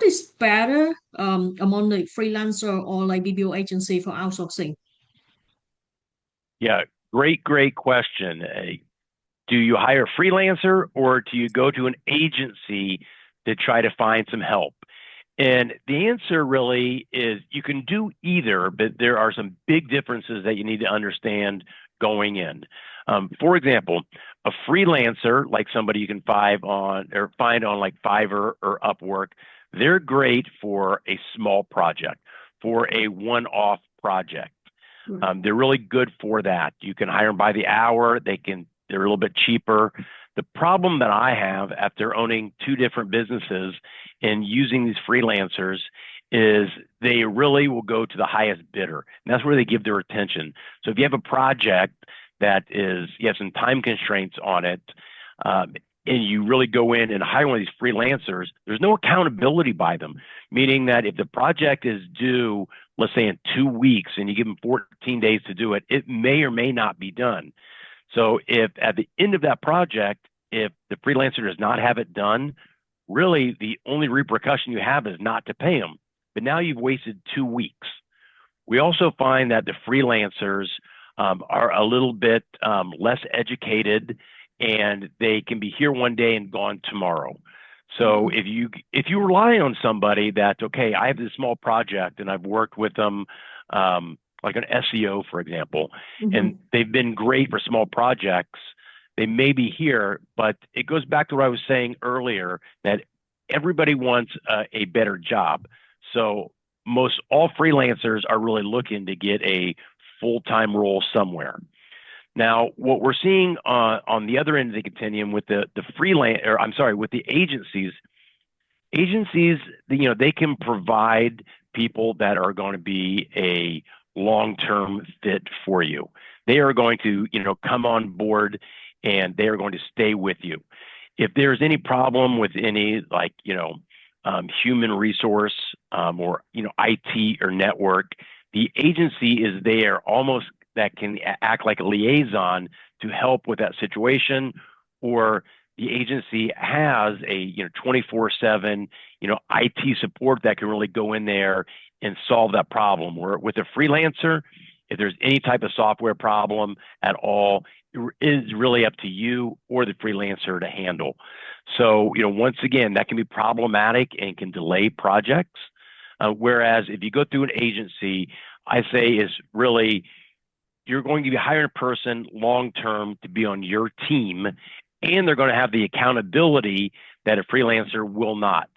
is better among the freelancer or like BPO agency for outsourcing? Yeah, great question. Do you hire a freelancer or do you go to an agency to try to find some help? And the answer really is you can do either, but there are some big differences that you need to understand going in. For example, a freelancer, like somebody you can find on like Fiverr or Upwork, they're great for a small project, for a one-off project. Right. They're really good for that. You can hire them by the hour. They're a little bit cheaper. The problem that I have after owning two different businesses and using these freelancers is they really will go to the highest bidder. And that's where they give their attention. So if you have a project you have some time constraints on it, and you really go in and hire one of these freelancers, there's no accountability by them, meaning that if the project is due, let's say in 2 weeks, and you give them 14 days to do it, it may or may not be done. So if at the end of that project, if the freelancer does not have it done, really the only repercussion you have is not to pay them. But now you've wasted 2 weeks. We also find that the freelancers are a little bit less educated, and they can be here one day and gone tomorrow. So if you rely on somebody that, okay, I have this small project and I've worked with them, like an SEO, for example, Mm-hmm. and they've been great for small projects, they may be here, but it goes back to what I was saying earlier, that everybody wants a better job. So most all freelancers are really looking to get a full-time role somewhere. Now, what we're seeing on the other end of the continuum with with the agencies, they can provide people that are going to be a long-term fit for you. They are going to, come on board and they are going to stay with you. If there's any problem with any human resource or IT or network, the agency is there almost that can act like a liaison to help with that situation, or the agency has a 24/7 IT support that can really go in there and solve that problem. Or with a freelancer, if there's any type of software problem at all, it is really up to you or the freelancer to handle. So once again, that can be problematic and can delay projects. Whereas if you go through an agency, I say is really you're going to be hiring a person long term to be on your team, and they're going to have the accountability that a freelancer will not.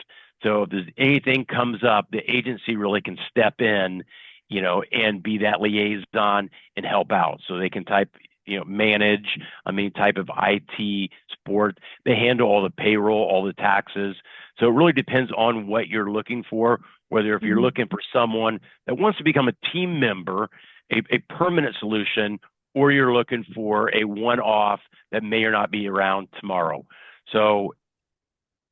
So if there's anything comes up, the agency really can step in, and be that liaison and help out. So they can manage, type of IT support. They handle all the payroll, all the taxes. So it really depends on what you're looking for, whether if you're Mm-hmm. looking for someone that wants to become a team member, a permanent solution, or you're looking for a one-off that may or not be around tomorrow. So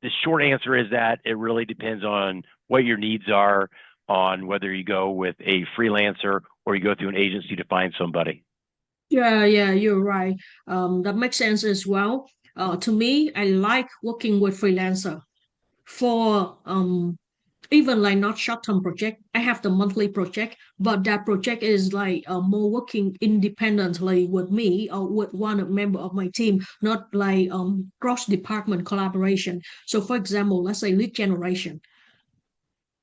the short answer is that it really depends on what your needs are, on whether you go with a freelancer or you go through an agency to find somebody. Yeah, yeah, you're right. That makes sense as well. To me, I like working with freelancer for even like not short-term project. I have the monthly project, but that project is like more working independently with me or with one member of my team, not like cross-department collaboration. So, for example, let's say lead generation.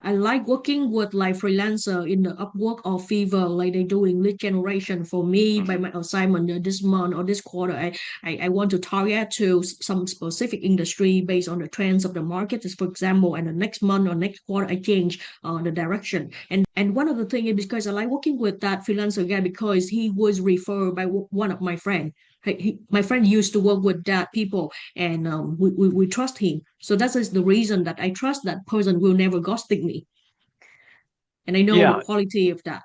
I like working with like freelancer in the Upwork or Fiverr, like they doing lead generation for me by Mhm. my assignment this month or this quarter. I want to target to some specific industry based on the trends of the market, for example, and the next month or next quarter I change the direction. And one of the things is because I like working with that freelancer guy because he was referred by one of my friends. My friend used to work with that people and we trust him. So that is the reason that I trust that person will never ghosting me, and I know the Yeah, quality of that.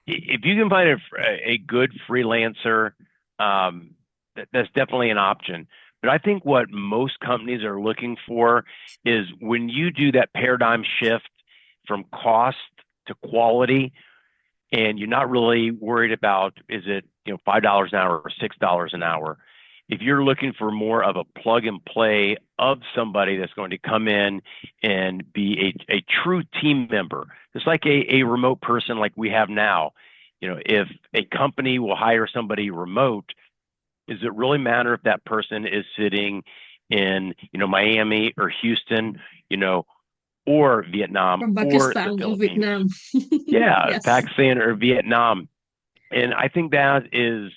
if you can find a good freelancer, that's definitely an option. But I think what most companies are looking for is when you do that paradigm shift from cost to quality, and you're not really worried about is it $5 an hour or $6 an hour. if you're looking for more of a plug and play of somebody that's going to come in and be a true team member, just like a remote person like we have now. If a company will hire somebody remote, does it really matter if that person is sitting in, Miami or Houston, or Vietnam From or the Pakistan or Philippines? Vietnam. Yeah, Yes. Pakistan or Vietnam. And I think that is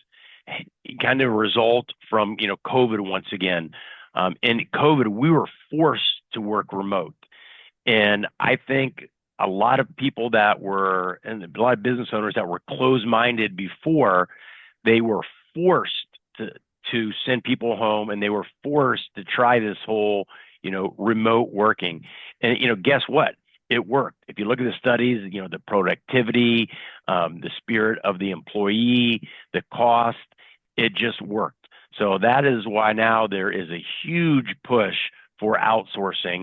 kind of a result from, COVID once again. In COVID, we were forced to work remote. And I think a lot of people that were, and a lot of business owners that were closed-minded before, they were forced to send people home, and they were forced to try this whole, remote working. And guess what? It worked. If you look at the studies, the productivity, the spirit of the employee, the cost, it just worked. So that is why now there is a huge push for outsourcing